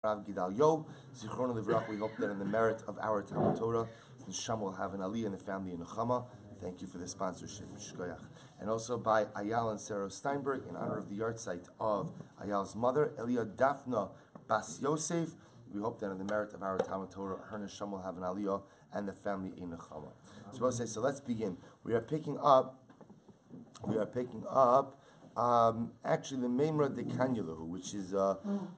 Rav Gidal Yo, Zichron Livrach. We hope that in the merit of our Talmud Torah, the Sham will have an Aliyah in the family in Nechama. Thank you for the sponsorship, Shkoyach. And also by Ayal and Sarah Steinberg in honor of the yahrzeit of Ayal's mother, Elia Daphna Bas Yosef. We hope that in the merit of our Talmud Torah, her Neshama will have an Aliyah and the family in Nechama. So let's begin. We are picking up. Actually, the Memra de Kanyalahu, which is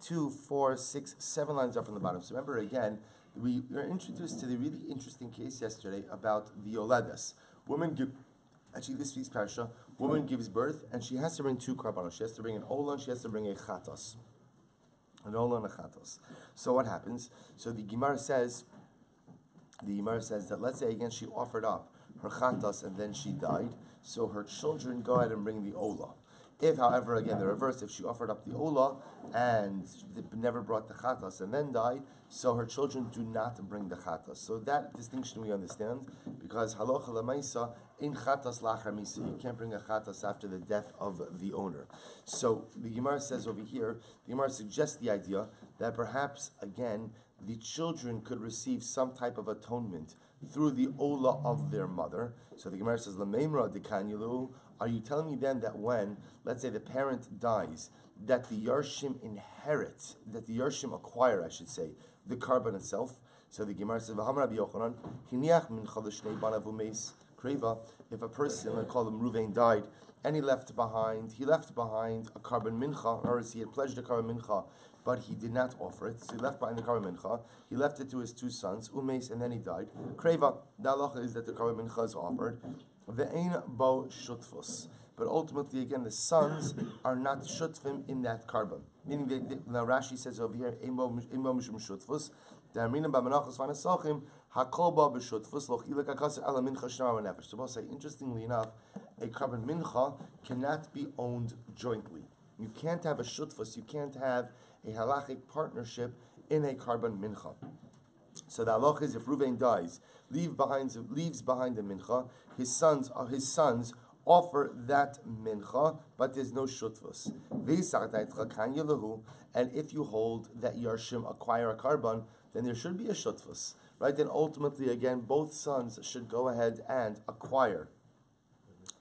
2, 4, 6, 7 lines up from the bottom. So remember again, we were introduced to the really interesting case yesterday about the Yoledas. This week's parasha, woman gives birth and she has to bring 2 karbanos. She has to bring an olah and she has to bring a chatos. An olah and a chatos. So what happens? So the Gemara says that, let's say again she offered up her chatos and then she died. So her children go ahead and bring the olah. If, however, again, the reverse, if she offered up the olah and never brought the chatas and then died, so her children do not bring the chatas. So that distinction we understand, because halacha lemaisa in chatas lachar misa. You can't bring a chatas after the death of the owner. So the Gemara says over here, the Gemara suggests the idea that perhaps, again, the children could receive some type of atonement through the olah of their mother. So the Gemara says, L'meimra dekanyulu. Are you telling me then that when, let's say, the parent dies, that the Yarshim inherit, that the Yarshim acquire, I should say, the carbon itself? So the Gemara says, V'hamar Rabbi Yochanan, hiniach min chaloshnei banav umeis kreva. If a person, I call him Ruvain, died, and he left behind a carbon mincha, or he had pledged a carbon mincha, but he did not offer it, so he left behind the carbon mincha, he left it to his 2 sons, umeis, and then he died. Kreva, the halacha is that the carbon mincha is offered. Ve'ein bo shutfus. But ultimately, again, the sons are not shutfim in that carbon. Meaning, now Rashi says over here, ein bo mishum shutfus. Da'amrina ba'menachos v'anasachim, hakol ba b'shutfus, loch ilek ha'kaser ala mincha shnama v'nefesh. So we'll say, interestingly enough, a carbon mincha cannot be owned jointly. You can't have a shutfus, you can't have a halachic partnership in a carbon mincha. So the halach is, if Ruvain dies, leaves behind the mincha, his sons offer that mincha, but there's no shutvus. And if you hold that Yarshim acquire a carbon, then there should be a shutvus, right? Then ultimately, again, both sons should go ahead and acquire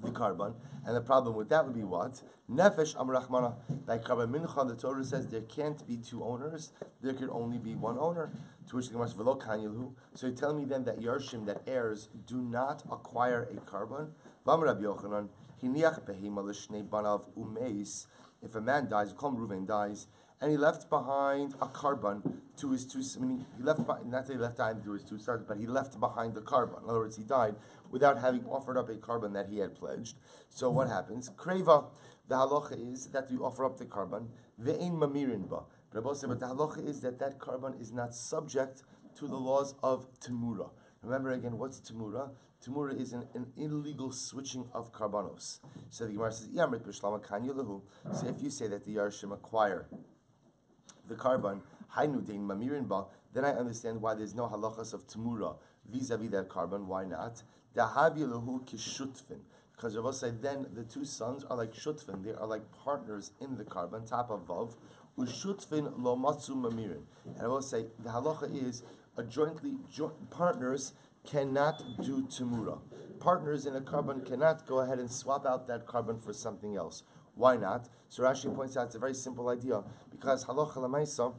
the carbon, and the problem with that would be what? Nefesh amrachmana. Like carbon mincha, the Torah says there can't be 2 owners, there could only be 1 owner. To which the Gemara says, v'lo kanyilhu. So you tell me then that Yarshim, that heirs, do not acquire a carbon? V'amar Rabbi Yochanan, hiniach behema l'shnei banav umeis. If a man dies, Ruvain dies, and he left behind a carbon to his 2, meaning he left behind, not that he left behind to his 2 sons, but he left behind the carbon. In other words, he died without having offered up a carbon that he had pledged. So what happens? Kreva, the halacha is that you offer up the carbon, ve'ein mamirin ba. But the halacha is that carbon is not subject to the laws of temura. Remember again, what's temura? Temura is an illegal switching of karbanos. So the Gemara says, so if you say that the Yarshim acquire the carbon, then I understand why there's no halachas of temura vis-a-vis that carbon. Why not? Because Rabbi said then the 2 sons are like shutfin, they are like partners in the carbon, top of vav. Ushutfin lo matzu mamirin. And I will say the halacha is partners cannot do temura. Partners in a carbon cannot go ahead and swap out that carbon for something else. Why not? So Rashi points out it's a very simple idea, because halacha lemaisa,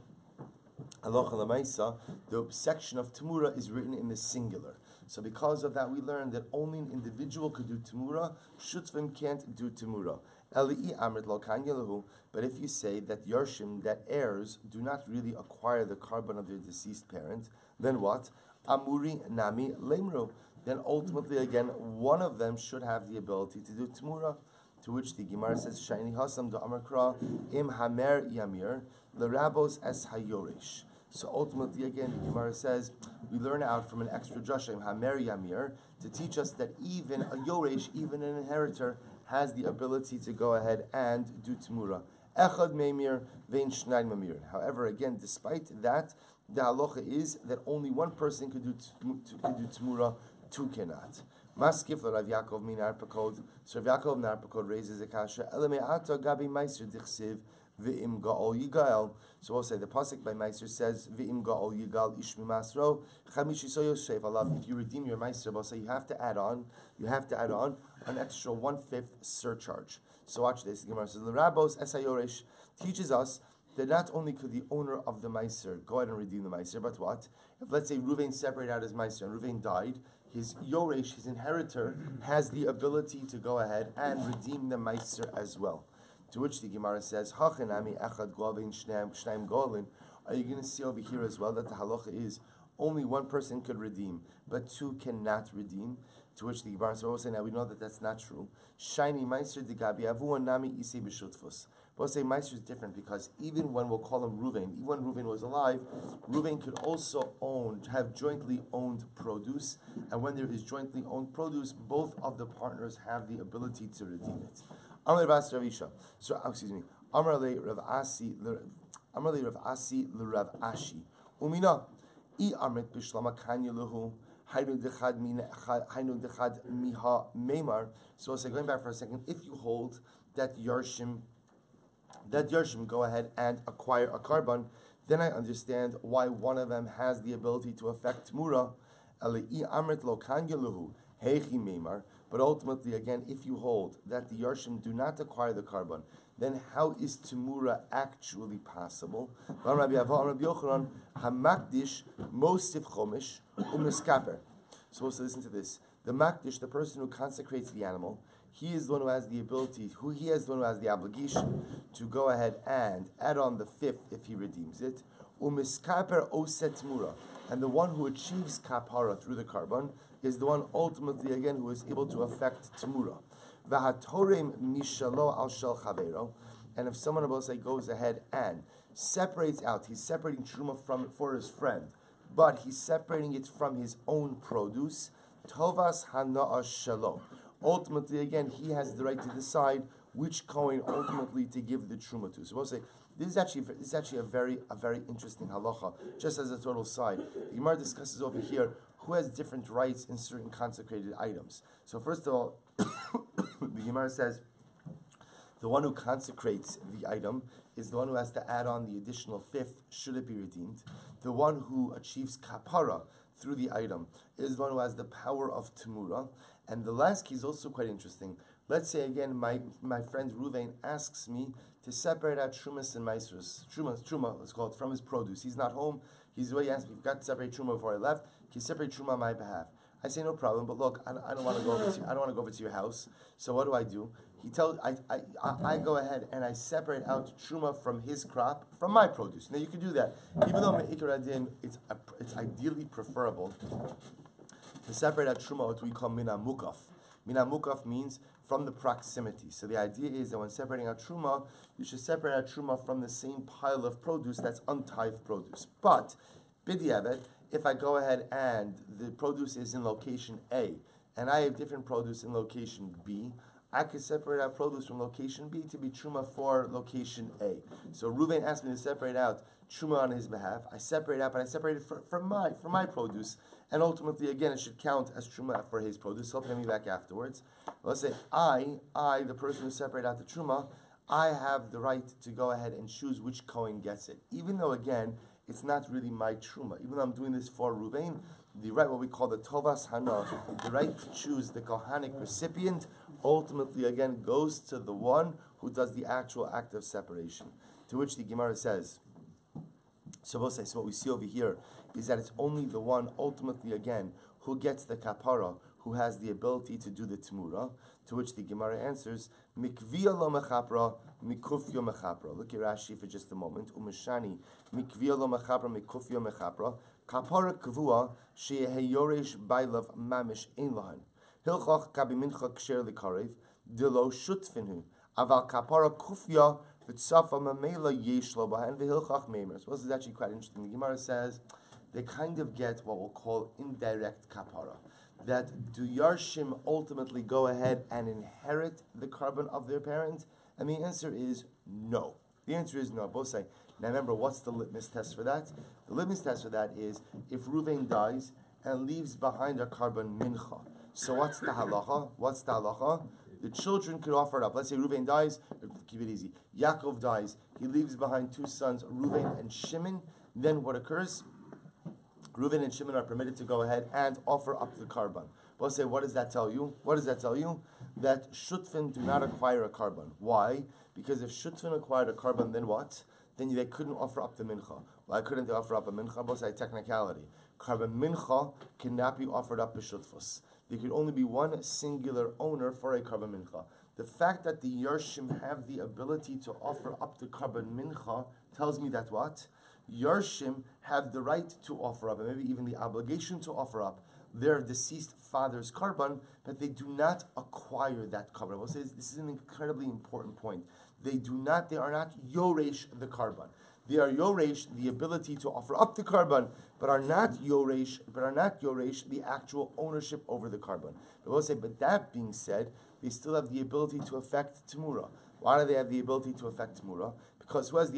the section of temura is written in the singular. So because of that, we learned that only an individual could do temura. Shutvim can't do temura. But if you say that Yarshim, that heirs, do not really acquire the carbon of their deceased parent, then what? Amuri nami lemru. Then ultimately, again, one of them should have the ability to do temura. To which the Gemara says, Shaini hasam do amakra im hamer yamir l'rabos es hayorish. So ultimately, again, the Gemara says, we learn out from an extra drasha, im hamer yamir, to teach us that even a yoresh, even an inheritor, has the ability to go ahead and do temura. Echad meimir vein shnaid mamir. However, again, despite that, the halacha is that only one person could do temura, 2 cannot. Maskif Rav Yaakov min Arpakod. So Rav Yaakov min Arpakod raises a kasha. Elame ata gabi meiser dichsiv V'im ga'ol yigal. So we'll say the pasuk by Meiser says V'im ga'ol yigal ishmi masro chamishiso yoshev alav. If you redeem your Meiser, we'll say you have to add on an extra 1/5 surcharge. So watch this. The Gemara says the Rabbos Esayoresh teaches us that not only could the owner of the Meiser go ahead and redeem the Meiser, but what? If let's say Reuven separated out his Meiser and Reuven died, his Yoresh, his inheritor, has the ability to go ahead and redeem the Meiser as well. To which the Gemara says, Hachanami echad goavin shnaim golin. Are you going to see over here as well that the halacha is only one person could redeem, but two cannot redeem? To which the Gemara says, now we know that that's not true. Shiny Meiser de Gabi Avu Nami Ise B'Shutfus. But say Meiser is different because even when we'll call him Reuven, even when Reuven was alive, Reuven could also have jointly owned produce, and when there is jointly owned produce, both of the partners have the ability to redeem it. Amar Bas Ravisha. So excuse me. Amar Le Rav Asi Rav Ashi. Umina I Amrit Bishlama Kanya Lahu. So going back for a second, if you hold that Yarshim go ahead and acquire a carbon, then I understand why one of them has the ability to affect Tmura. But ultimately, again, if you hold that the Yarshim do not acquire the carbon, then how is Tmura actually possible? So also listen to this. The Makdish, the person who consecrates the animal, he is the one who has the ability, he is the one who has the obligation to go ahead and add on the 5th if he redeems it. Umiskaper oset Tmura. And the one who achieves kapara through the carbon is the one ultimately, again, who is able to affect Tmura. Vahatorem mishalo al shel chavero. And if someone will say goes ahead and separates out, he's separating truma for his friend, but he's separating it from his own produce, tovas hana'ah shelo. Ultimately, again, he has the right to decide which coin ultimately to give the truma to. So we'll say this is actually a very interesting halacha. Just as a total side, the Gemara discusses over here who has different rights in certain consecrated items. So first of all, the Gemara says the one who consecrates the item is the one who has to add on the additional 5th should it be redeemed. The one who achieves kapara through the item is the one who has the power of Temura. And the last key is also quite interesting. Let's say again, my friend Reuven asks me to separate out Trumas and Maisrus. Truma, let's call it, from his produce. He's not home. He's away. He asked me, you've got to separate Truma before I left. Can you separate Truma on my behalf? I say no problem, but look, I don't want to go over to you. I don't want to go over to your house. So what do? He tells I go ahead and I separate out truma from his crop from my produce. Now you can do that, even though me'ikar adin it's ideally preferable to separate out truma, what we call mina mukaf. Mina mukaf means from the proximity. So the idea is that when separating out truma, you should separate out truma from the same pile of produce that's untithed produce. But b'diavad, if I go ahead and the produce is in location A, and I have different produce in location B, I could separate out produce from location B to be truma for location A. So Reuven asked me to separate out truma on his behalf. I separate out, but I separate it from my produce, and ultimately, again, it should count as truma for his produce. He'll pay me back afterwards. Let's say I, the person who separated out the truma, I have the right to go ahead and choose which Kohen gets it, even though again it's not really my truma. Even though I'm doing this for Reuven, the right, what we call the tovas hana, the right to choose the kohanic recipient, ultimately again goes to the one who does the actual act of separation. To which the Gemara says, so what we see over here is that it's only the one ultimately again who gets the kapara, who has the ability to do the tmura. To which the Gemara answers, mikviya lo mechapra, mikufya mechapra. Look at Rashi for just a moment. Umeshani, mikviya lo mechapra, mikufya mechapra. Kapara kavua, sheheyoresh bailav mamish ein lahan. Hilchach kabimincha ksher likarev, dilo shutfinhu. Aval kapara kufya, v'tsafa mamela yesh lo bahan, v'hilchach meimer. So this is actually quite interesting. The Gemara says, they kind of get what we'll call indirect kapara. That do Yarshim ultimately go ahead and inherit the carbon of their parent? And the answer is no. The answer is no. Both say. Now remember, what's the litmus test for that? The litmus test for that is if Reuven dies and leaves behind a carbon mincha. So what's the halacha? The children could offer it up. Let's say Reuven dies, keep it easy. Yaakov dies, he leaves behind two sons, Reuven and Shimon. Then what occurs? Reuven and Shimon are permitted to go ahead and offer up the carbon. We'll say, what does that tell you? What does that tell you? That Shutfin do not acquire a carbon. Why? Because if Shutfin acquired a carbon, then what? Then they couldn't offer up the mincha. Why couldn't they offer up a mincha? We'll say technicality. Carbon mincha cannot be offered up as shutfus. There could only be one singular owner for a carbon mincha. The fact that the Yarshim have the ability to offer up the carbon mincha tells me that what? Yarshim have the right to offer up, and maybe even the obligation to offer up their deceased father's carbon, but they do not acquire that carbon. We'll say this is an incredibly important point. They are not yoresh the carbon. They are yoresh the ability to offer up the carbon, but are not yoresh the actual ownership over the carbon. But we'll say, but that being said, they still have the ability to affect Tamura. Why do they have the ability to affect Tamura? Because who has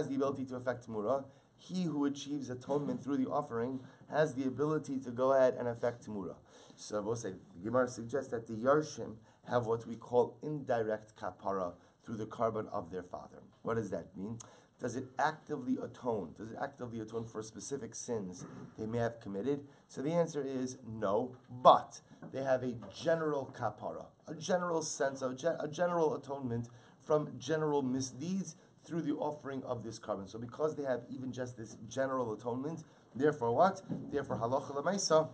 the ability to affect Tamura? He who achieves atonement through the offering has the ability to go ahead and affect Tamura. So we'll say, the Gemara suggests that the Yarshim have what we call indirect kapara through the carbon of their father. What does that mean? Does it actively atone? Does it actively atone for specific sins they may have committed? So the answer is no, but they have a general kapara, a general sense of a general atonement from general misdeeds through the offering of this carbon. So because they have even just this general atonement, therefore what? Therefore halacha l'maisa,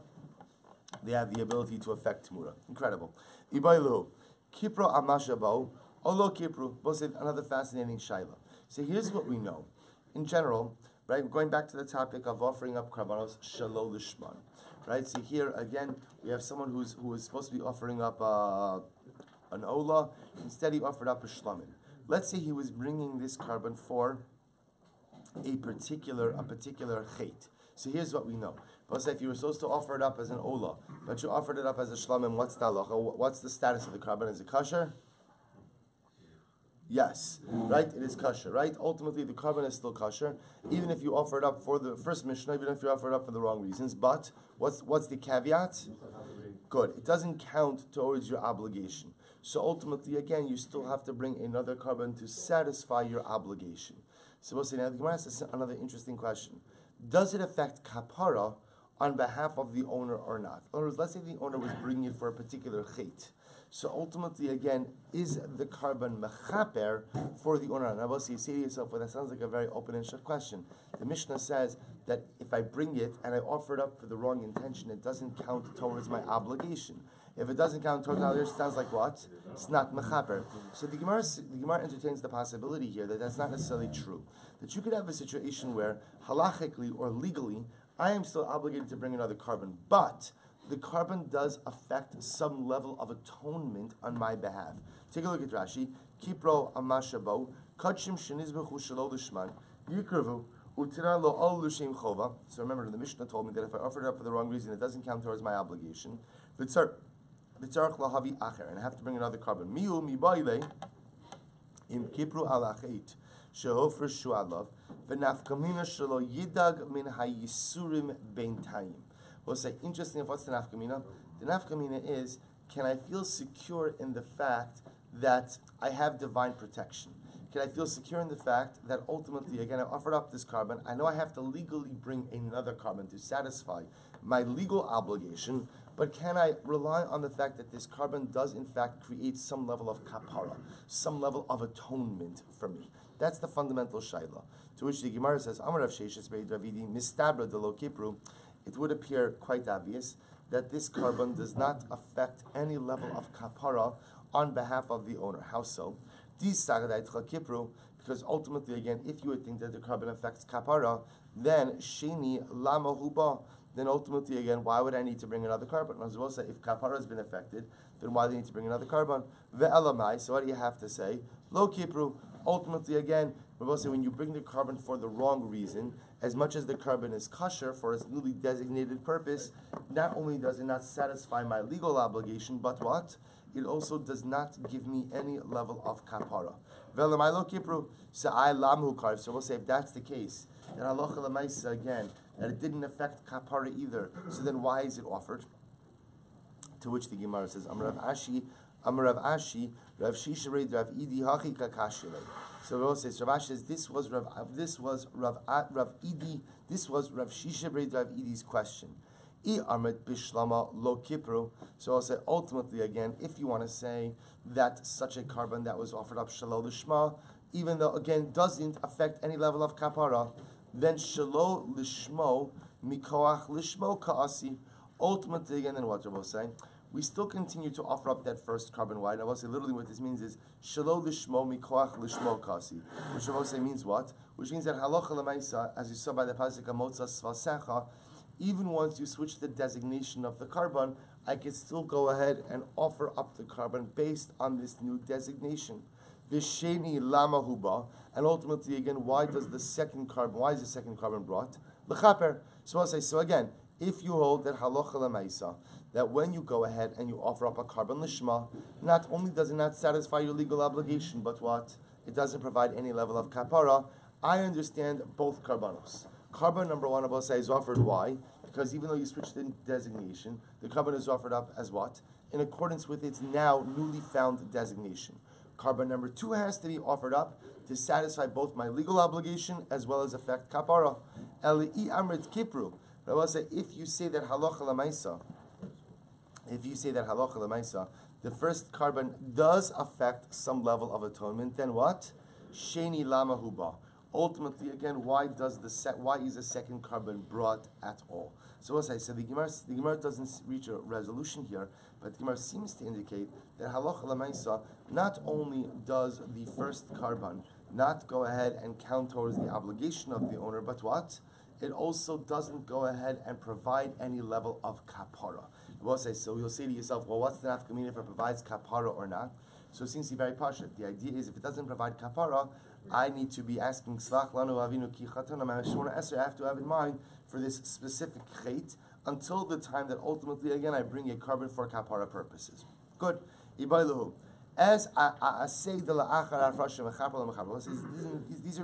they have the ability to affect Tamura. Incredible. Ibaylu, Kipro amashabo, olo Kipru, both another fascinating shaila. So here's what we know. In general, right, going back to the topic of offering up karbanos shelo lishman. Right, so here again, we have someone who is supposed to be offering up an ola. Instead, he offered up a shlamim. Let's say he was bringing this carbon for a particular chait. So here's what we know. Let's say if you were supposed to offer it up as an ola, but you offered it up as a shlamim, what's the halacha? What's the status of the carbon? Is it kosher? Yes, right? It is kosher, right? Ultimately, the carbon is still kosher, even if you offer it up for the first Mishnah, even if you offer it up for the wrong reasons. But what's the caveat? Good. It doesn't count towards your obligation. So ultimately, again, you still have to bring another carbon to satisfy your obligation. So we'll say now the Gemara asks another interesting question: does it affect kapara on behalf of the owner or not? In other words, let's say the owner was bringing it for a particular chait. So ultimately, again, is the carbon mechaper for the owner? Now, you say to yourself, well, that sounds like a very open and shut question. The Mishnah says that if I bring it and I offer it up for the wrong intention, it doesn't count towards my obligation. If it doesn't count towards my obligation, it sounds like what? It's not mechaper. So the Gemara entertains the possibility here that that's not necessarily true. That you could have a situation where, halachically or legally, I am still obligated to bring another carbon, but the carbon does affect some level of atonement on my behalf. Take a look at Rashi. Kipro amashabo, kachim shenizbechu shelo lishman, yikravu, utira lo al l'shem chova. So remember, the Mishnah told me that if I offered it up for the wrong reason, it doesn't count towards my obligation. V'tzarch lahavi acher, and I have to bring another carbon. Miu mibayle, im kipru alachet, shehofer shu'alav, v'nafkamina shelo yidag min hayisurim beintayim. We'll say, interesting, what's the nafkamina? The nafkamina is, can I feel secure in the fact that I have divine protection? Can I feel secure in the fact that ultimately, again, I offered up this carbon, I know I have to legally bring another carbon to satisfy my legal obligation, but can I rely on the fact that this carbon does in fact create some level of kapara, some level of atonement for me? That's the fundamental shaila. To which the Gemara says, Amar Rav Sheshes Beid Ravidi Mistabra de Lo Kipru. It would appear quite obvious that this carbon does not affect any level of kapara on behalf of the owner. How so? Because ultimately, again, if you would think that the carbon affects kapara, then sheni lama huba. Then ultimately, again, why would I need to bring another carbon? As well, say if kapara has been affected, then why do you need to bring another carbon? Ve'elamai. So what do you have to say? Lo kipru. Ultimately, again, we will say when you bring the carbon for the wrong reason, as much as the carbon is kosher for its newly designated purpose, not only does it not satisfy my legal obligation, but what? It also does not give me any level of kapara. So we'll say if that's the case, then halacha l'maisa again, that it didn't affect kapara either. So then why is it offered? To which the Gemara says, Amar Rav Ashi, Rav Shisharei, Rav Idi Hachi Kakashile. So we will say, Rav Ashi says, this was Rav Idi, this was Rav Shisha B'rei Rav Idi's question. I Amrit Bishlama Lo Kipru. So I'll say, ultimately again, if you want to say that such a carbon that was offered up Shalom Lishma, even though again doesn't affect any level of kapara, then Shalom Lishmo Mikoach Lishmo Kaasi. Ultimately again, then what Rav will say? We still continue to offer up that first carbon white. I will say literally what this means is Shelo Lishmo Mikoach Lishmo Kasi. Which I will say means what? Which means that Halacha L'maisa, as you saw by the Pasuk Motza Svasecha, even once you switch the designation of the carbon, I can still go ahead and offer up the carbon based on this new designation. Visheni Lama Huba. And ultimately again, why is the second carbon brought? L'chaper. So I'll say, so again, if you hold that Halacha L'maisa, that when you go ahead and you offer up a carbon lishma, not only does it not satisfy your legal obligation, but what? It doesn't provide any level of kapara. I understand both carbonos. Carbon number one, I will say, is offered. Why? Because even though you switched the designation, the carbon is offered up as what? In accordance with its now newly found designation. Carbon number two has to be offered up to satisfy both my legal obligation as well as affect kapara. Eli amrit kipru. I will say, if you say that halacha l'maisa, the first carbon does affect some level of atonement, then what? Sheni lama huba. Ultimately, again, why is the second carbon brought at all? So what I said, the Gemara doesn't reach a resolution here, but the Gemara seems to indicate that halacha l'maisa, not only does the first carbon not go ahead and count towards the obligation of the owner, but what? It also doesn't go ahead and provide any level of kapara. So you'll say to yourself, well, what's the nafkamina if it provides kapara or not? So it seems to be very pashut. The idea is if it doesn't provide kapara, I need to be asking slach lanu avinu ki chatana. I have to have in mind for this specific chait until the time that ultimately again I bring a carbon for kapara purposes. Good. As I say these are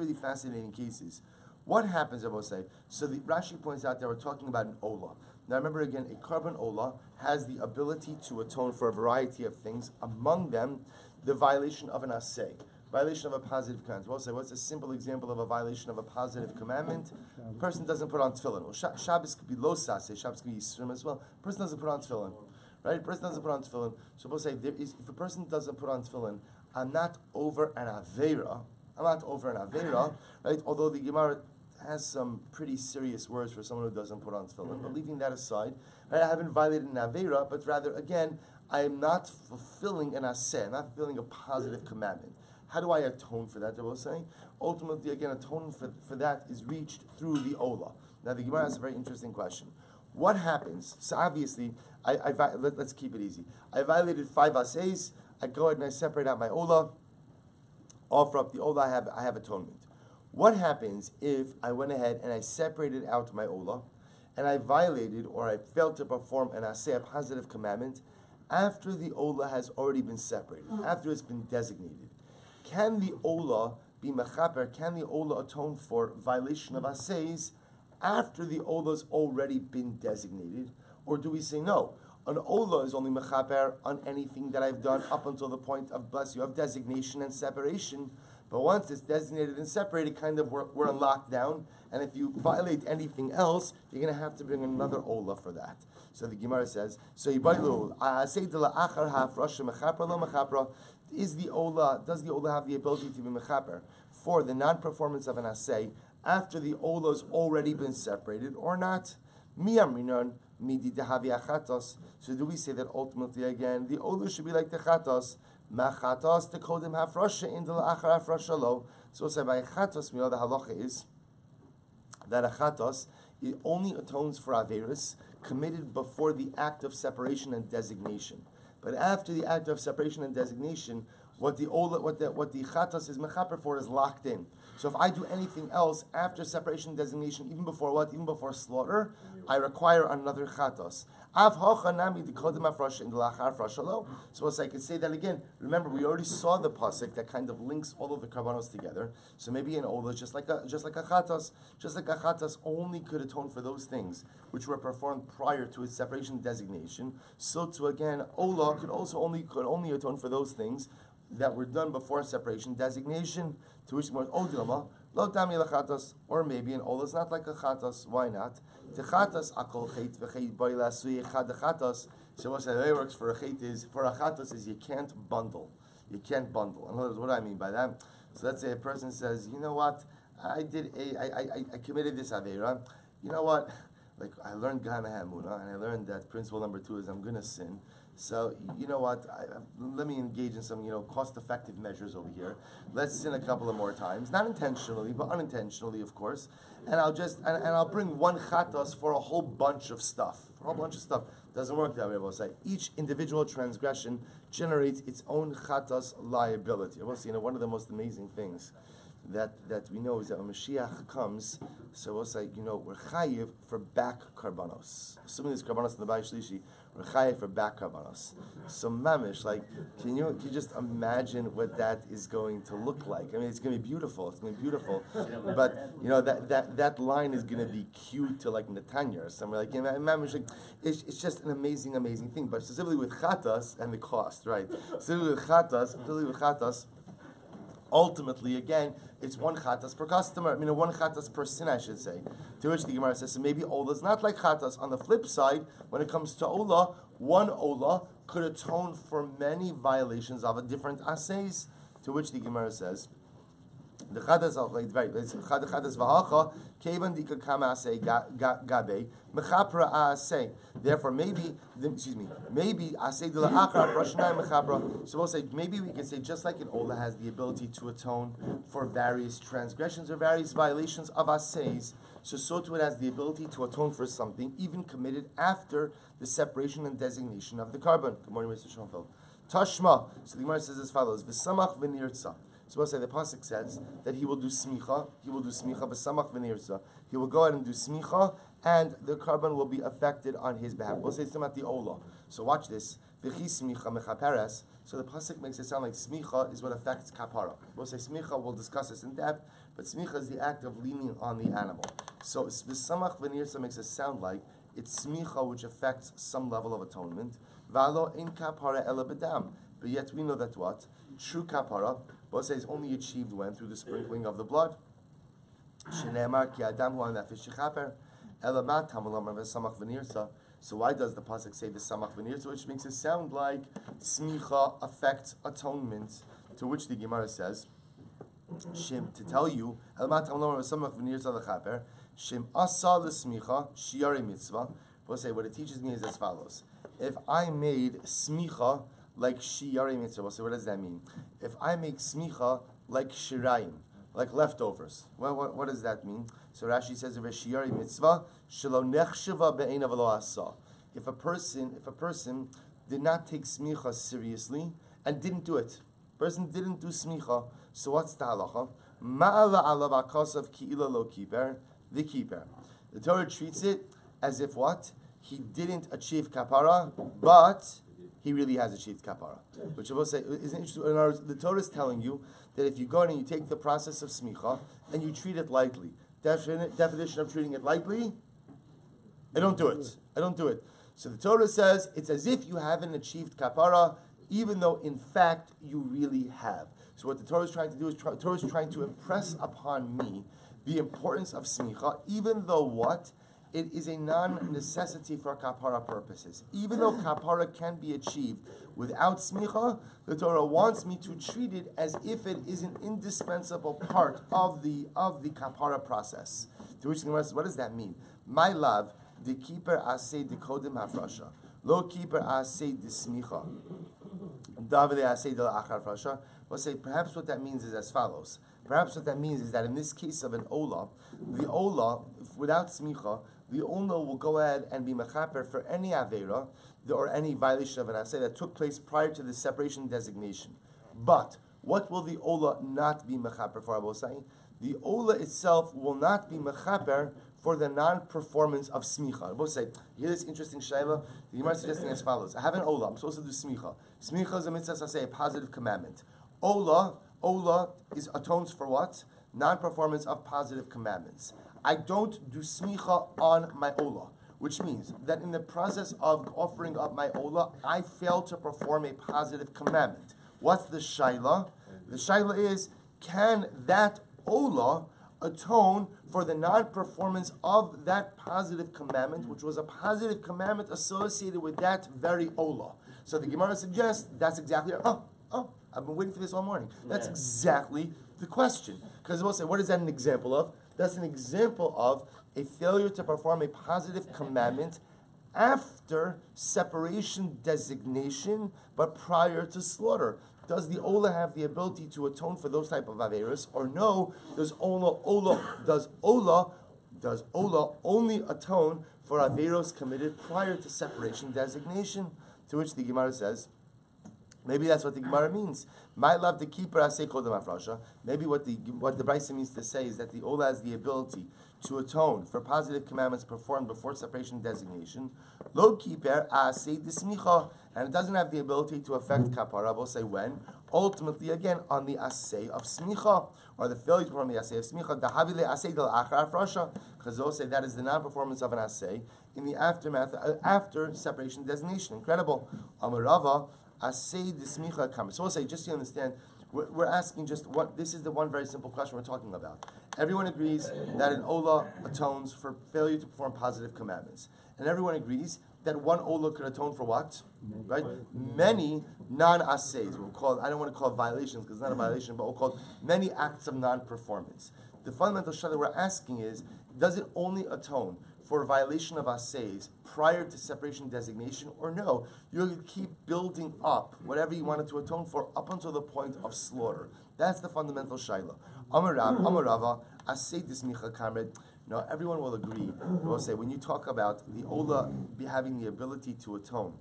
really fascinating cases. What happens, I will say? So the Rashi points out that we're talking about an ola. Now remember again, a carbon ola has the ability to atone for a variety of things, among them the violation of an aseh, violation of a positive commandment. We'll say, what's a simple example of a violation of a positive commandment? A person doesn't put on tefillin. Well, Shabbos could be lo saseh, Shabbos could be yisrim as well. A person doesn't put on tefillin, right? A person doesn't put on tefillin. So we'll say, if a person doesn't put on tefillin, I'm not over an aveira, right? Although the Gemara has some pretty serious words for someone who doesn't put on tefillin. But leaving that aside, right, I haven't violated an aveira, but rather, again, I am not fulfilling an aseh, not fulfilling a positive commandment. How do I atone for that, I will say? Ultimately, again, atonement for that is reached through the ola. Now, the Gemara has a very interesting question. What happens? So obviously, let's keep it easy. I violated 5 asehs, I go ahead and I separate out my ola, offer up the ola, I have atonement. What happens if I went ahead and I separated out my ola, and I violated or I failed to perform an aseh, a positive commandment, after the ola has already been separated, after it's been designated? Can the ola be mechaper? Can the ola atone for violation of asehs after the ola's already been designated? Or do we say no? An ola is only mechaper on anything that I've done up until the point of, bless you, of designation and separation. But once it's designated and separated, kind of we're in lockdown. And if you violate anything else, you're going to have to bring another ola for that. So the Gemara says, does the ola have the ability to be mechaper for the non-performance of an aseh after the ola's already been separated or not? So do we say that ultimately again the ola should be like the chatos? Machatos the kodim hafrasha in the la'achar hafrasha lo. So say by chatos, we know the halacha is that a chatos, it only atones for averis committed before the act of separation and designation. But after the act of separation and designation, what the chatos is mechaper for is locked in. So if I do anything else after separation and designation, even before what? Even before slaughter, I require another chatos. So as I could say that again, remember we already saw the pasuk that kind of links all of the karbanos together. So maybe an ola, just like a chatas only could atone for those things which were performed prior to its separation and designation. So to again, ola could only atone for those things that were done before separation designation, to which more Odilma, Lo Dami Lachatas, or maybe an Ola is not like a Chatas. Why not? Techatas Akol Chet V'Chet Boila Suye Chad Chatas. So what the way it works for a Chet is, for a Chatas is you can't bundle. You can't bundle. In other words, what do I mean by that? So let's say a person says, you know what, I committed this Aveira. You know what? Like, I learned Gana Hamuna, and I learned that principle number 2 is I'm going to sin. So, you know what, let me engage in some, cost-effective measures over here. Let's sin a couple of more times. Not intentionally, but unintentionally, of course. And I'll bring one chatas for a whole bunch of stuff. Doesn't work that way, I will say. Each individual transgression generates its own chatas liability. I will say, one of the most amazing things that we know is that when Mashiach comes, so we'll say, we're chayiv for back karbanos. Assuming there's karbanos in the Bayis Shlishi, we're chayiv for back karbanos. So mamish, can you just imagine what that is going to look like? I mean, it's going to be beautiful. But that line is going to be cued to Netanya or somewhere mamish. It's just an amazing thing. But specifically with chatas and the cost, right? Specifically with chatas. Ultimately, again, it's one chatas per customer. One chatas per sin, I should say. To which the Gemara says, so maybe Ola is not like chatas. On the flip side, when it comes to Ola, one Ola could atone for many violations of a different assays. To which the Gemara says, the chatas are chatas v'hacha kevan dika kama asay gabe mechapra asay. Therefore, maybe asay de la'achar rashnai mechapra. So we'll say maybe we can say just like an Ola has the ability to atone for various transgressions or various violations of assays, so too it has the ability to atone for something even committed after the separation and designation of the carbon. Good morning, Mr. Schoenfeld. Tashma. So the Gemara says as follows: V'samach v'nirtza. So we'll say the pasuk says that he will do smicha. V'samach v'nirtza. He will go ahead and do smicha, and the carbon will be affected on his behalf. We'll say something about the ola. So watch this. V'chi smicha mechaperes. So the pasuk makes it sound like smicha is what affects kapara. We'll say smicha. We'll discuss this in depth, but smicha is the act of leaning on the animal. So v'samach v'nirtza makes it sound like it's smicha which affects some level of atonement. V'alo in kapara ela bedam. But yet we know that what? True kapara, we'll say, is only achieved when? Through the sprinkling of the blood. Shene'emar ki adam hu ha'nefesh shechaper ela ma tamulam v'samach v'nirtza. So why does the pasuk say v'samach v'nirtza, which makes it sound like smicha affects atonement? To which the Gemara says, Shem, to tell you, ela ma tamulam v'samach v'nirtza l'chaper Shem asa l'smicha shiare mitzvah. We'll say what it teaches me is as follows: if I made smicha like shiare mitzvah, we'll say what does that mean? If I make smicha like shirayim, like leftovers, what does that mean? So Rashi says of a shiare mitzvah shelo nechshava be'einav lo asa. If a person did not take smicha seriously and didn't do it, person didn't do smicha, so what's the halacha? Ma'ala alav akasav ki'ila lo kiper. The keeper. The Torah treats it as if what? He didn't achieve kapara, but he really has achieved kapara. Which I will say is interesting. In other words, the Torah is telling you that if you go in and you take the process of smicha and you treat it lightly, definition of treating it lightly, I don't do it. So the Torah says it's as if you haven't achieved kapara, even though in fact you really have. So what the Torah is trying to do is the Torah is trying to impress upon me the importance of smicha, even though what? It is a non-necessity for kapara purposes. Even though kapara can be achieved without smicha, the Torah wants me to treat it as if it is an indispensable part of the kapara process. To which the Gemara says, what does that mean? My love, the keeper asay de kodim hafrasha, lo keeper asay de smicha, davide asay de achar frasha. We'll say perhaps what that means is as follows. Perhaps what that means is that in this case of an ola, the ola, without smicha, the ola will go ahead and be mechaper for any aveira or any violation of an asay that took place prior to the separation designation. But what will the ola not be mechaper for? I will say the ola itself will not be mechaper for the non-performance of smicha. I will say, you hear this interesting shayla? The Gemara is suggesting as follows: I have an ola. I'm supposed to do smicha. Smicha is a mitzvah, say a positive commandment. Ola atones for what? Non-performance of positive commandments. I don't do smicha on my ola, which means that in the process of offering up my ola, I fail to perform a positive commandment. What's the shaila? The shaila is, can that ola atone for the non-performance of that positive commandment, which was a positive commandment associated with that very ola? So the Gemara suggests that's exactly, I've been waiting for this all morning. That's exactly the question. Because we'll say, what is that an example of? That's an example of a failure to perform a positive commandment after separation designation, but prior to slaughter. Does the Ola have the ability to atone for those type of Averis, or no? Does Ola only atone for Averos committed prior to separation designation? To which the Gemara says, maybe that's what the Gemara means. My love the keeper asay kodem afrasha. Maybe what the Brisa means to say is that the Ola has the ability to atone for positive commandments performed before separation designation. Lo keeper asay dismicha, and it doesn't have the ability to affect kapara. We'll say when. Ultimately, again, on the asay of smicha, or the failure to perform the asay of smicha. Dahavile asay del achar afrasha, because they'll say that is the non-performance of an asay in the aftermath after separation designation. Incredible. Amarava. Asay dismicha kamer. So we'll say, just so you understand, we're asking just what, this is the one very simple question we're talking about. Everyone agrees that an Ola atones for failure to perform positive commandments. And everyone agrees that one Ola could atone for what? Right? Many non-asays, we'll call it, I don't want to call it violations because it's not a violation, but we'll call it many acts of non-performance. The fundamental shayla we're asking is, does it only atone for a violation of asays prior to separation designation, or no? You're going to keep building up whatever you wanted to atone for up until the point of slaughter. That's the fundamental shayla. Amarava, asay dismicha kamed. Now, everyone will agree. We'll say when you talk about the Ola having the ability to atone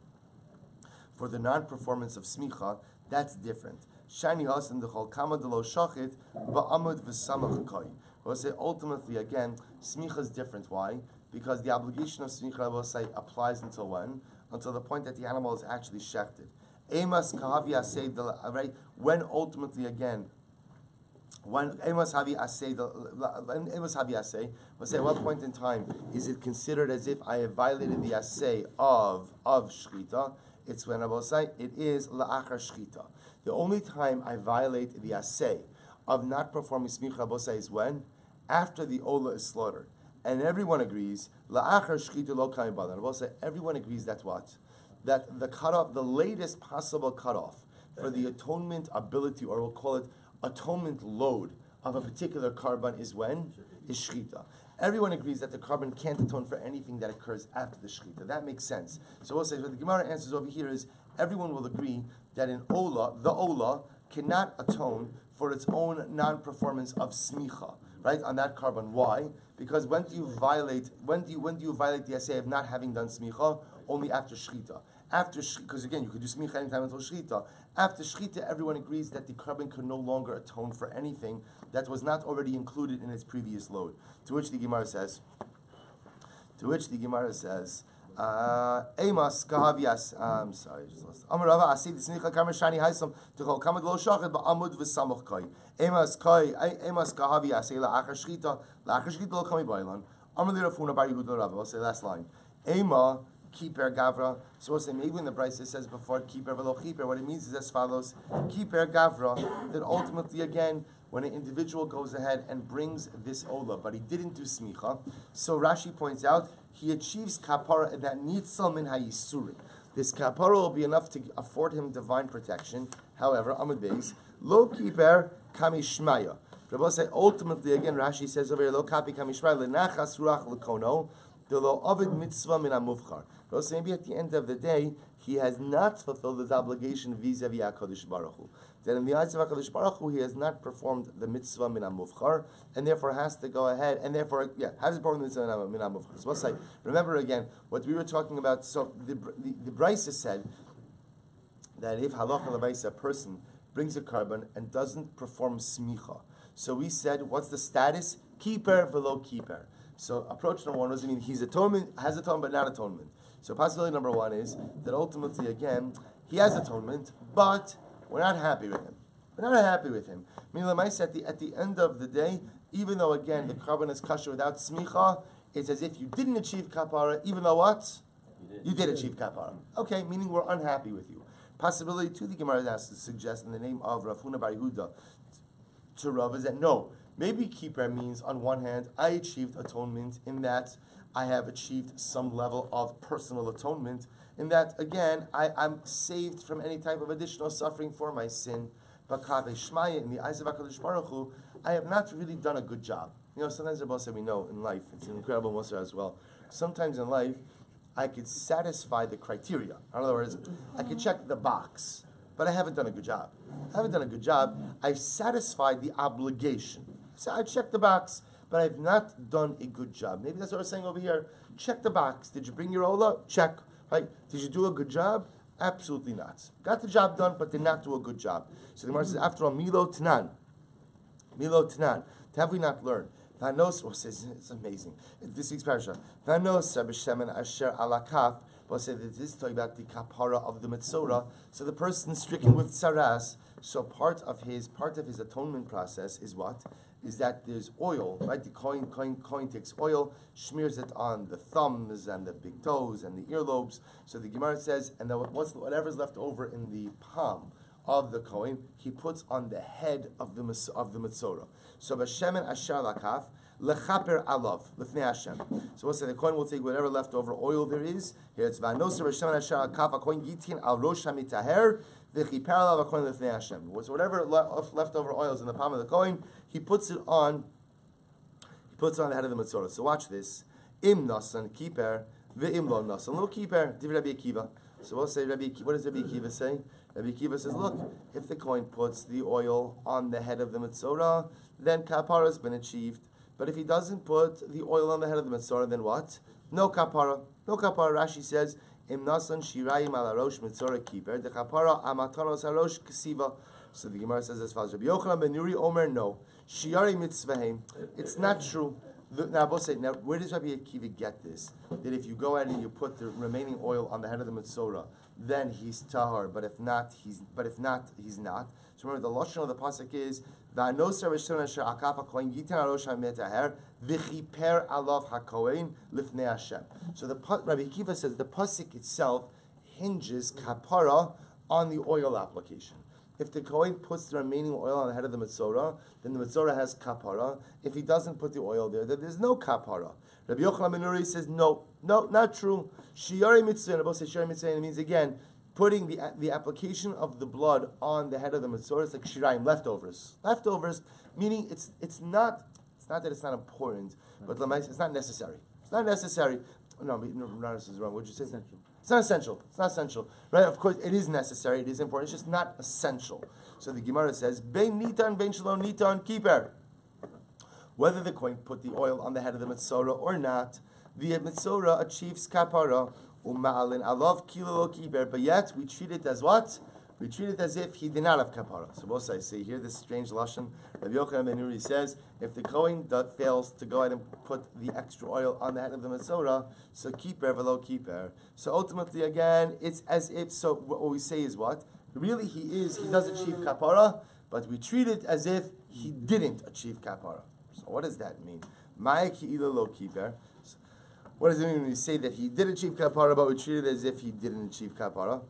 for the non-performance of smicha, that's different. Shani hasan dechol kama delo shachit ba'amud v'samach koi. We'll say ultimately again, smicha is different. Why? Because the obligation of smicha, we'll say, applies until when? Until the point that the animal is actually shechted. Emas kahavi asay, right? When ultimately again, when emas havi asay, we'll say at what point in time is it considered as if I have violated the asay of shchita? It's when I will say it is la'achar shchita. The only time I violate the asay of not performing smicha bosai is when? After the ola is slaughtered. And everyone agrees, la'achar shchita lo kaim badan. I will say everyone agrees that what? That the cutoff, the latest possible cutoff for the atonement ability, or we'll call it atonement load of a particular carbon is when? Is shchita. Everyone agrees that the carbon can't atone for anything that occurs after the shchita. That makes sense. So we'll say, what the Gemara answers over here is, everyone will agree that an ola, the ola, cannot atone for its own non-performance of smicha, right, on that carbon. Why? Because when do you violate the essay of not having done smicha? Only after shchita. Because again, you could do smicha anytime until shchita. After shchita, everyone agrees that the carbon can no longer atone for anything that was not already included in its previous load. To which the Gemara says, Emas kahavias. I'm sorry, just lost. Amarava asid smicha kamer shani haisam to kamad lo shachet ba'amud v'samoch koi. Emas kahavias la achar shchita lo kami bailan. Amar li Rafuna bar Yehuda Rava. I'll say last line. Ema kiper gavra. So we'll say maybe when the Brisa says before kiper v'lo kiper, what it means is as follows: kiper gavra. That ultimately again, when an individual goes ahead and brings this ola, but he didn't do smicha, so Rashi points out he achieves kapara that nitzal min hayisurim. This kapara will be enough to afford him divine protection. However, Amud Beis, lo kiper kamishmaya. Rabbi say ultimately again, Rashi says over here, lo kapi kamishmaya lenachas ruach lekono de lo ovid mitzvah min hamuvchar. Rabbi say maybe at the end of the day he has not fulfilled his obligation vis-a-vis HaKadosh Baruch Hu. That in the eyes of HaKadosh Baruch Hu, he has not performed the mitzvah min hamuvchar, and therefore has to go ahead, and therefore, has to perform the mitzvah min hamuvchar. So we'll say, remember again, what we were talking about, so the Brisa said that if halacha l'maisa, a person brings a carbon and doesn't perform smicha, so we said, what's the status? Keeper velo keeper. So approach number one doesn't mean he's atonement, has atonement, but not atonement. So possibility number one is that ultimately, again, he has atonement, but we're not happy with him. We're not happy with him. Meaning, at the end of the day, even though, again, the carbon is kosher without smicha, it's as if you didn't achieve kapara, even though what? You did achieve kapara. Okay, meaning we're unhappy with you. possibility too, the Gemara has to suggest in the name of Rav Huna Bar Yehuda to Rav is that no, maybe keeper means on one hand I achieved atonement in that I have achieved some level of personal atonement, in that again I'm saved from any type of additional suffering for my sin. But Kaveh Shmaya, in the eyes of HaKadosh Baruch Hu, I have not really done a good job. Sometimes the boss we know in life, it's an incredible Musar as well. Sometimes in life, I could satisfy the criteria. In other words, I could check the box, but I haven't done a good job. I've satisfied the obligation. So I checked the box, but I've not done a good job. Maybe that's what we're saying over here. Check the box. Did you bring your Ola? Check. Right? Did you do a good job? Absolutely not. Got the job done, but did not do a good job. So the Gemara says, after all, Milo Tanan. Have we not learned? Vanos says it's amazing. This week's parasha. Vanos b'shemen asher alakaf. We'll say that this is talking about the kapara of the metzora. So the person stricken with tsaras. So part of his atonement process is what? Is that there's oil, right? The coin takes oil, smears it on the thumbs and the big toes and the earlobes. So the Gemara says, and then whatever's left over in the palm of the coin, he puts on the head of the metzora. So b'shemen asher lakaf lechaper alav lifnei Hashem. So we'll say the coin will take whatever leftover oil there is. Here it's vanoser b'shemen asher lakaf a coin yitin al rosh hamitaher v'chiper alav a coin lifnei Hashem. So whatever leftover oil is in the palm of the coin, he puts it on the head of the metzora. So watch this. Im nasan kiper ve'im lo nasan lo kiper. Div Rabbi Akiva. So we'll say what does Rabbi Akiva say? Rabbi Akiva says, look, if the coin puts the oil on the head of the metzora, then kapara has been achieved. But if he doesn't put the oil on the head of the metzora, then what? No kapara. Rashi says, Im nasan shirayim ala rosh metzora kiper, the kapara amatanos harosh kesiva. So the Gemara says as follows: Rabbi Yochanan ben Nuri Omer, no, shiari mitzvahem. It's not true. Now, both say, now, where does Rabbi Akiva get this? That if you go ahead and you put the remaining oil on the head of the metzora, then he's tahar. But if not, he's not. So remember, the lashon of the pasuk is va'anoser b'shon asher akaf hakohen yitin arosh hametaher v'chiper alav hakohen lifnei Hashem. So Rabbi Akiva says the pasuk itself hinges kapara on the oil application. If the Kohen puts the remaining oil on the head of the metzora, then the metzora has kapara. If he doesn't put the oil there, then there's no kapara. Rabbi Yochanan ben Nuri says, no, not true. Shiari mitzvah, and say shiari mitzvah means again, putting the application of the blood on the head of the metzora is like shirayim, leftovers. Leftovers, meaning it's not that it's not important, but it's not necessary. It's not necessary. No, Ranas is wrong. What did you say? Essential. It's not essential. Right? Of course, it is necessary. It is important. It's just not essential. So the Gemara says, "Bein nitan, bein shalom nitan, kiper." Whether the Kohen put the oil on the head of the metzora or not, the metzora achieves kapara uma'alin alav kilo kiper. But yet we treat it as what? We treat it as if he did not have kapara. So both sides say here this strange lashon. Rabbi Yochanan ben Nuri says if the Kohen fails to go ahead and put the extra oil on the head of the metzora, so kiper velo kiper. So ultimately again, it's as if. So what we say is what? Really, he does achieve kapara, but we treat it as if he didn't achieve kapara. So what does that mean? Ma'ek hi'ila lo kiper. What does it mean when we say that he did achieve kapara, but we treat it as if he didn't achieve kapara?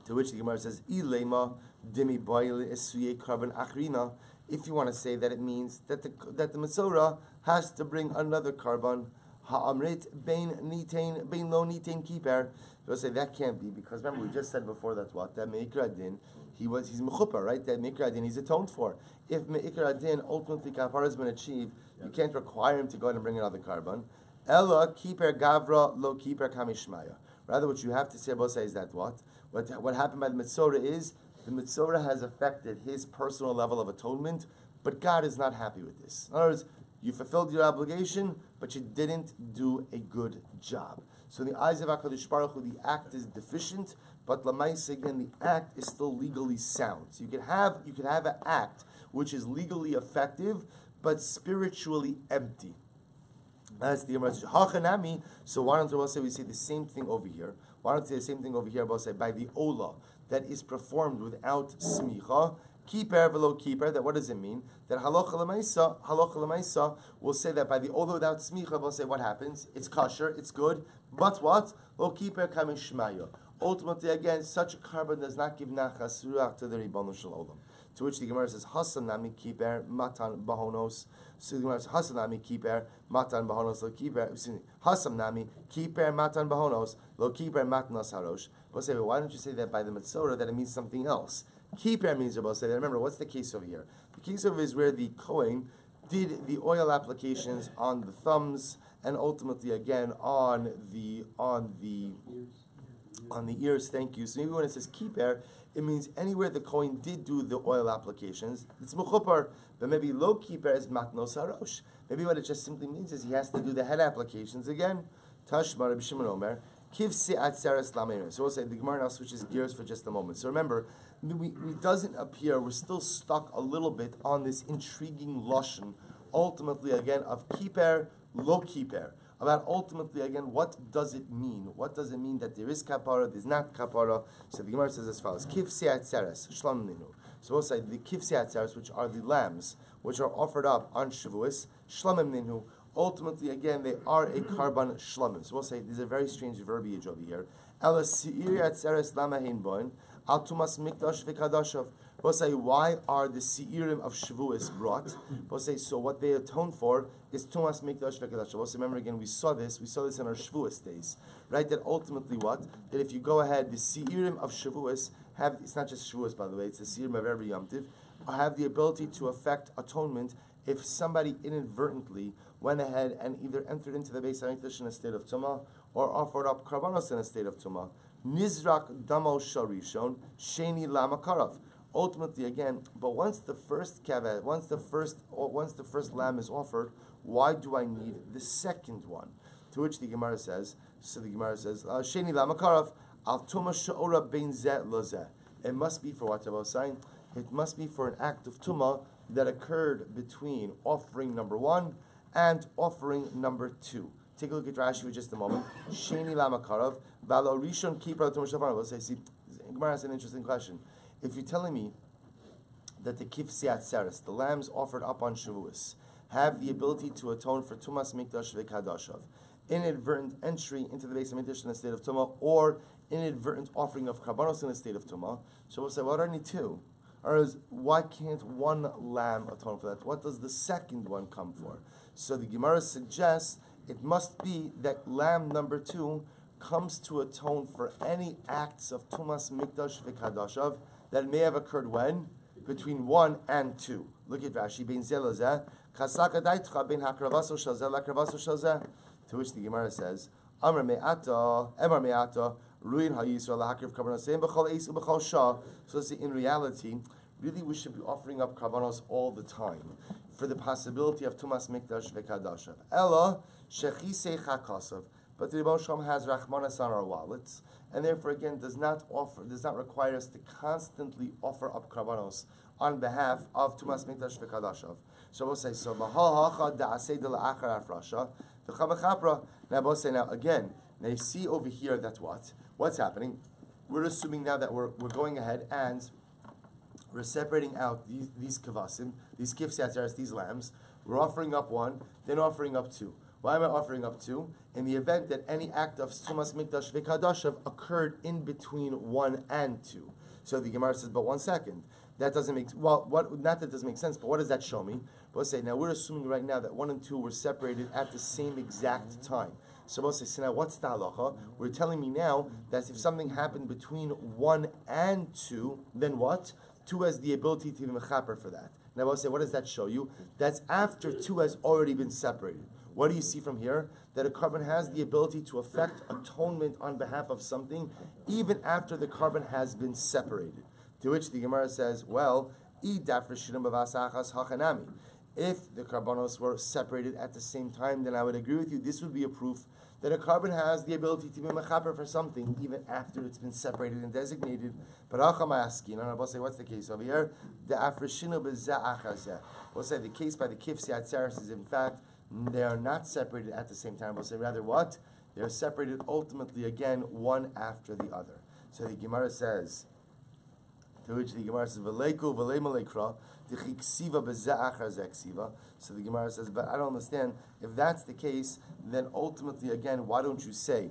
To which the Gemara says, "Ilema dimi boile esuye carbon achrina." If you want to say that it means that the metzora has to bring another carbon, ha'amrit bein nitain bein lo nitain kiper. You'll say that can't be because remember we just said before that meikra din he's mechupa, right? That meikra din he's atoned for. If meikra din ultimately kapara has been achieved, you can't require him to go ahead and bring another carbon. Ella kiper gavra lo kiper kamishmaya. Rather, what you have to say about say is that what happened by the metzora is the metzora has affected his personal level of atonement, but God is not happy with this. In other words, you fulfilled your obligation, but you didn't do a good job. So in the eyes of HaKadosh Baruch Hu, the act is deficient, but l'maisa again, the act is still legally sound. So you could have an act which is legally effective, but spiritually empty. That's the Hachanami. So why don't we say the same thing over here? Why don't we say the same thing over here? About say by the ola that is performed without smicha, kiper velo kiper. That what does it mean? That halacha l'maisa will say that by the ola without smicha, we'll say what happens? It's kosher, it's good, but what? Lo kiper kamishmaya. Ultimately, again, such a carbon does not give nachas ruach to the Ribbonu Shel Olam. To which the Gemara says, Hasan nami kiper matan bahonos. So the Gemara says, Hasan nami kiper matan bahonos lo kiper. Excuse me, Hasan nami kiper matan bahonos lo kiper matnas harosh. We'll say, why don't you say that by the Metzora that it means something else? Kiper means, we'll say that. Remember, what's the case over here? The case over is where the Kohen did the oil applications on the thumbs and ultimately again on the ears. Thank you. So maybe when it says kiper, it means anywhere the Kohen did do the oil applications, it's mechupar. But maybe lo kiper is matnos harosh. Maybe what it just simply means is he has to do the head applications again. Tashma Rabbi Shimon Omer. Kivsi atzeres lameir. So we'll say the Gemara now switches gears for just a moment. So remember, it doesn't appear, we're still stuck a little bit on this intriguing lashon, ultimately again, of kiper, lo kiper. About ultimately again, what does it mean? What does it mean that there is kapara, there's not kapara? So the Gemara says as follows: Kivsi atzeres shlam ninu. So we'll say the kivsi atzeres, which are the lambs, which are offered up on Shavuos, shlamim ninu. Ultimately, again, they are a karban shlamim. So we'll say there's a very strange verbiage over here. Ela si'iri atzeres lamahin boin al tumas mikdash v'kadashav. We'll say, why are the Seirim of Shavuos brought? We'll say, so what they atone for is Tumas Mikdash V'Kadash. We'll say, remember again, we saw this in our Shavuos days, right? That ultimately what? That if you go ahead, the Seirim of Shavuos have, it's not just Shavuos by the way, it's the Seirim of every Yom Tiv, have the ability to affect atonement if somebody inadvertently went ahead and either entered into the Beis HaMikdash in a state of Tumah or offered up Karbanos in a state of Tumah. Nizrak Damo Sharishon, Sheni Lama Karav. Ultimately, again, but once the first kavet, once the first lamb is offered, why do I need the second one? To which the Gemara says, Sheni lamakarav al tuma she'ora bein zeh lozeh. It must be for what I was saying. It must be for an act of tumah that occurred between offering number 1 and offering number 2. Take a look at Rashi for just a moment. Sheni lamakarav v'alo rishon kippur tuma shofar. We'll say, see, Gemara has an interesting question. If you're telling me that the kivsi atzeres, the lambs offered up on Shavuos, have the ability to atone for tumas mikdash v'kadashav, inadvertent entry into the Beis HaMikdash in a state of tumah, or inadvertent offering of karbanos in a state of tumah, so we'll say, what are only 2? Or why can't one lamb atone for that? What does the second one come for? So the Gemara suggests it must be that lamb number 2 comes to atone for any acts of tumas mikdash v'kadashav that may have occurred when? Between 1 and 2. Look at Rashi. Bein zeh lozeh, kasaka daitcha bein hakravaso shalzeh lakravaso shalzeh. To which the Gemara says, Amar me'ata, ruin ha'yisrael lahakriv karbanos b'chol eis u'b'chol shah. So let's say in reality, really we should be offering up karbanos all the time for the possibility of tumas mikdash v'kadashav. Ella shechisei chakasav. But the Rebbe Shalom has Rachmanas on our wallets, and therefore again does not require us to constantly offer up karbanos on behalf of Tumas Mikdash v'Kadashav. So we'll say, so Mahal da'aseh de la'achar afrasha v'chavachapra. Now we'll say, now again, now you see over here that what's happening? We're assuming now that we're going ahead and we're separating out these kavasim, these kivsi atzeres, these lambs. We're offering up 1, then offering up 2. Why am I offering up 2? In the event that any act of Tumas Mikdash v'Kadashav occurred in between 1 and 2. So the Gemara says, but 1 second. That doesn't make, not that it doesn't make sense, but what does that show me? But let's say, now we're assuming right now that 1 and 2 were separated at the same exact time. So we'll say, so now what's the halacha? We're telling me now that if something happened between 1 and 2, then what? 2 has the ability to be mechaper for that. Now we'll say, what does that show you? That's after 2 has already been separated. What do you see from here? That a carbon has the ability to effect atonement on behalf of something even after the carbon has been separated. To which the Gemara says, well, if the carbonos were separated at the same time, then I would agree with you. This would be a proof that a carbon has the ability to be mechaper for something even after it's been separated and designated. But we'll say, what's the case over here? We'll say the case by the kivsi atzeres is in fact they are not separated at the same time. We'll say rather what? They are separated ultimately again, one after the other. So the Gemara says, to which the Gemara says, V'leiku v'lei malekra, t'chiksiva b'ze'achar ze'ksiva. So the Gemara says, but I don't understand. If that's the case, then ultimately again, why don't you say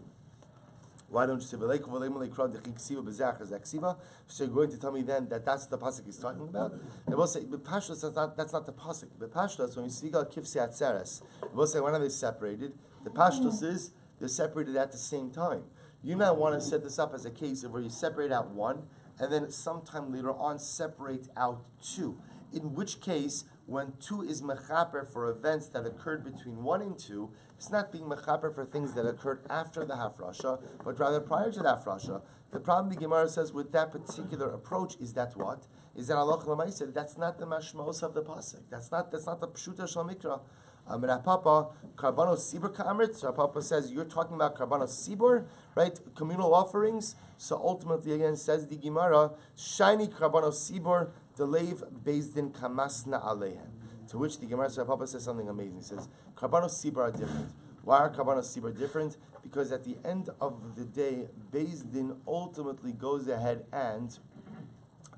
Why don't you say v'leiku v'leimu leikra dechiksiva b'zach zaksiva? So you're going to tell me then that that's the pasuk he's talking about? They will say b'pashtos that's not the pasuk. B'pashtos when you speak about kifsei atzeres, they will say when are they separated? The pashtos is they're separated at the same time. You now want to set this up as a case of where you separate out one, and then sometime later on separate out two. In which case, when 2 is mechaper for events that occurred between 1 and 2, it's not being mechaper for things that occurred after the hafrasha, but rather prior to the hafrasha. The problem the Gemara says with that particular approach is that what? Is that Allah Lamaisa, that's not the mashmos of the pasuk. That's not the pshuta shal mikra. Papa, Karbanos Sibur Kamrit. So Papa says you're talking about Karbanos Sibur, right? Communal offerings. So ultimately, again, says the Gemara, shiny Karbanos Sibur, deleiv Bezdin Kamasna Alehem. To which the Gemara Papa says something amazing. He says Karbanos Sibur are different. Why are Karbanos Sibur different? Because at the end of the day, Bezdin ultimately goes ahead and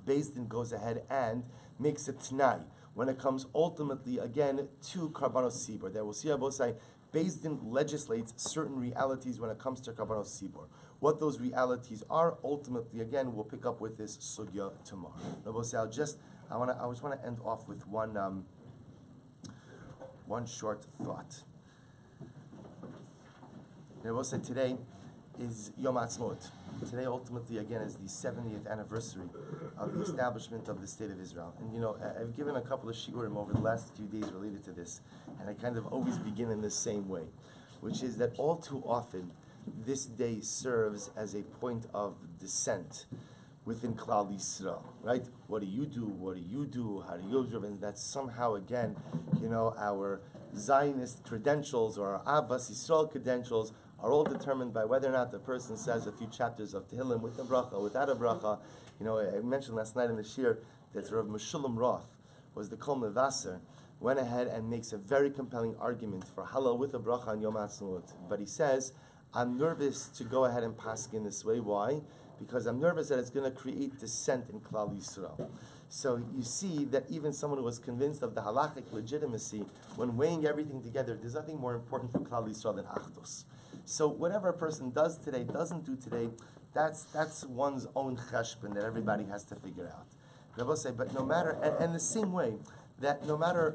makes a t'nai when it comes ultimately again to Karbanos Sibur. That we'll see both say Beis Din legislates certain realities when it comes to Karbanos Sibur. What those realities are, ultimately again we'll pick up with this sugya tomorrow. I just want to end off with one short thought. I say today is Yom Ha'atzmaut. Today, ultimately, again, is the 70th anniversary of the establishment of the State of Israel. And, I've given a couple of shiurim over the last few days related to this, and I kind of always begin in the same way, which is that all too often, this day serves as a point of dissent within Klal Yisrael, right? What do you do? What do you do? How do you do? And that's somehow, again, our Zionist credentials or our Abbas Yisrael credentials are all determined by whether or not the person says a few chapters of Tehillim with a bracha, without a bracha. I mentioned last night in the shir that Rav Meshulam Roth was the Kol Mevasser, went ahead and makes a very compelling argument for halal with a bracha on Yom Ha'atzmaut. But he says, I'm nervous to go ahead and paskin in this way. Why? Because I'm nervous that it's going to create dissent in Klal Yisrael. So you see that even someone who was convinced of the halachic legitimacy, when weighing everything together, there's nothing more important for Klal Yisrael than Achdus. So whatever a person does today, doesn't do today, that's one's own cheshbon that everybody has to figure out. Rabbi say, but no matter, and the same way that no matter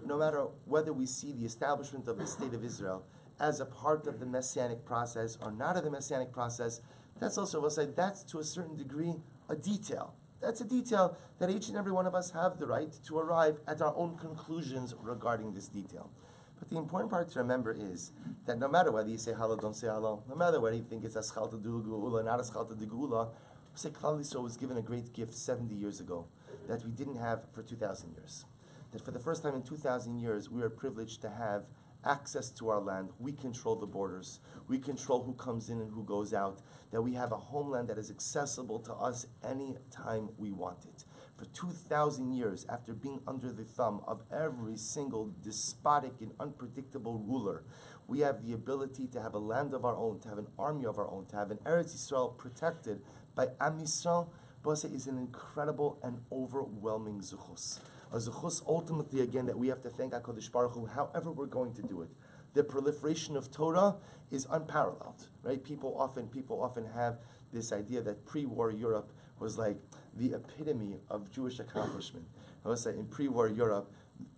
whether we see the establishment of the State of Israel as a part of the Messianic process or not of the Messianic process, that's also, Rabbi say, that's to a certain degree a detail. That's a detail that each and every one of us have the right to arrive at our own conclusions regarding this detail. But the important part to remember is that no matter whether you say halal, don't say halal, no matter whether you think it's aschalta du geula, not aschalta du geula, say Klal Yisrael was given a great gift 70 years ago that we didn't have for 2,000 years. That for the first time in 2,000 years, we are privileged to have access to our land. We control the borders. We control who comes in and who goes out. That we have a homeland that is accessible to us any time we want it. For 2,000 years, after being under the thumb of every single despotic and unpredictable ruler, we have the ability to have a land of our own, to have an army of our own, to have an Eretz Yisrael protected by Am Yisrael. Bose is an incredible and overwhelming zuchus. A zuchus ultimately, again, that we have to thank HaKadosh Baruch Hu, however we're going to do it. The proliferation of Torah is unparalleled, right? People often have this idea that pre-war Europe was like the epitome of Jewish accomplishment. I would say in pre-war Europe,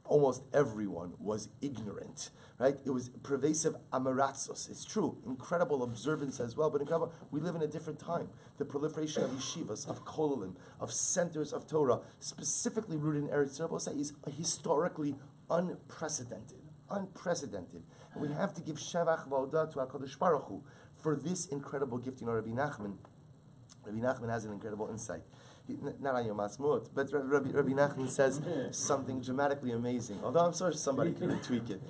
almost everyone was ignorant, right? It was pervasive amaratzos. It's true, incredible observance as well, but incredible. We live in a different time. The proliferation of yeshivas, of kololim, of centers of Torah, specifically rooted in Eretz Yisrael, is historically unprecedented. Unprecedented. And we have to give shevach v'odah to HaKadosh Baruch Hu for this incredible gift. Rabbi Nachman has an incredible insight. Not on Yom Ha'atzmaut, but Rabbi Nachman says something dramatically amazing. Although I'm sure somebody can tweak it.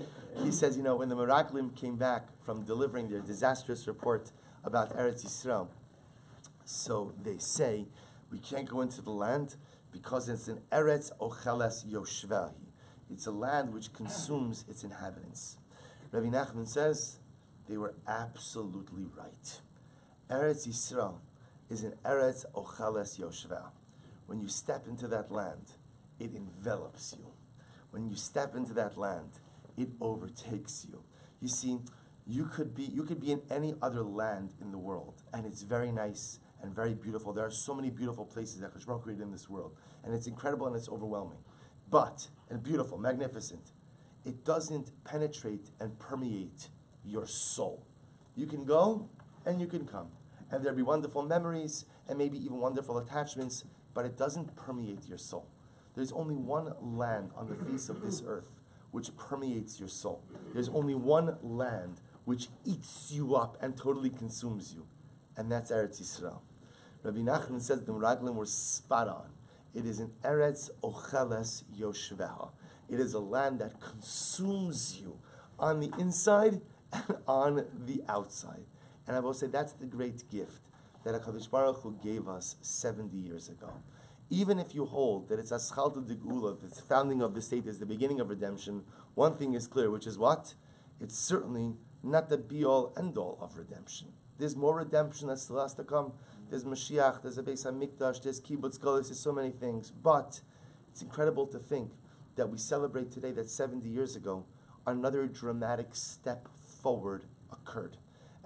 He says, when the Meraglim came back from delivering their disastrous report about Eretz Yisrael, so they say, we can't go into the land because it's an Eretz Ocheles Yoshvahi. It's a land which consumes its inhabitants. Rabbi Nachman says, they were absolutely right. Eretz Yisrael is an Eretz Ocheles Yoshva. When you step into that land, it envelops you. When you step into that land, it overtakes you. You see, You could be in any other land in the world, and it's very nice and very beautiful. There are so many beautiful places that Hakadosh Baruch Hu created in this world, and it's incredible and it's overwhelming. But, and beautiful, magnificent, it doesn't penetrate and permeate your soul. You can go and you can come, and there'll be wonderful memories and maybe even wonderful attachments, but it doesn't permeate your soul. There's only one land on the face of this earth which permeates your soul. There's only one land which eats you up and totally consumes you, and that's Eretz Yisrael. Rabbi Nachman says the Meraglim were spot on. It is an Eretz Ocheles Yoshveha. It is a land that consumes you on the inside and on the outside. And I will say that's the great gift that HaKadosh Baruch Hu gave us 70 years ago. Even if you hold that it's Aschalta de Gula, the founding of the state is the beginning of redemption, one thing is clear, which is what? It's certainly not the be-all, end-all of redemption. There's more redemption that still has to come. There's Mashiach, there's a Beis HaMikdash, there's Kibbutz Galus, there's so many things. But it's incredible to think that we celebrate today that 70 years ago, another dramatic step forward occurred.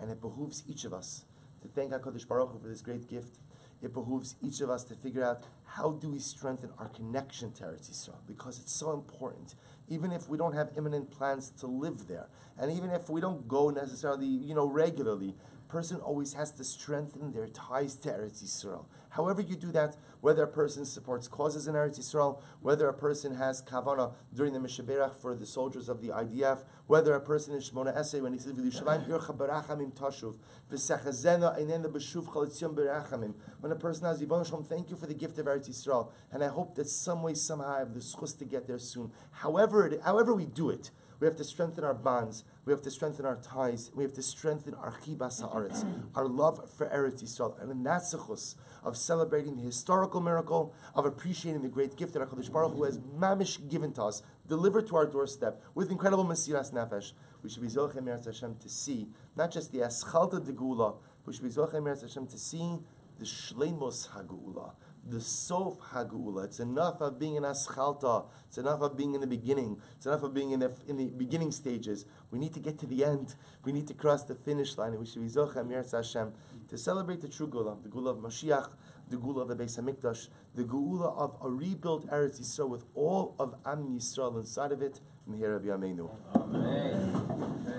And it behooves each of us to thank HaKadosh Baruch Hu for this great gift. It behooves each of us to figure out how do we strengthen our connection to Eretz Yisrael, because it's so important. Even if we don't have imminent plans to live there, and even if we don't go necessarily, regularly, person always has to strengthen their ties to Eretz Yisrael. However you do that, whether a person supports causes in Eretz Yisrael, whether a person has kavana during the Mishaberach for the soldiers of the IDF, whether a person in Shemona Esrei when he says V'Yushalayim Ircha Barachamim Tashuv V'Sechazena Einena B'Shuv Chalitzion Barachamim, when a person has Yibon Shalom, thank you for the gift of Eretz Yisrael, and I hope that some way, somehow I have the schus to get there soon. However we do it, we have to strengthen our bonds, we have to strengthen our ties, we have to strengthen our chibas ha'aretz, our love for Eretz Yisrael, and in that sechus of celebrating the historical miracle, of appreciating the great gift that HaKadosh Baruch Hu has mamish given to us, delivered to our doorstep, with incredible mesiras nefesh. We should be Zevachim Eretz Hashem to see, not just the Aschalta de Gula, we should be Zevachim Eretz Hashem to see the Shleimus HaGeula, the Sof HaGeula. It's enough of being in Aschalta. It's enough of being in the beginning. It's enough of being in the beginning stages. We need to get to the end. We need to cross the finish line. And we should be Zochem Eretz Hashem to celebrate the true Gula, the Gula of Mashiach, the Gula of the Beis HaMikdash, the Gula of a rebuilt Eretz Yisrael with all of Am Yisrael inside of it. And here Rabbi Ameinu. Amen.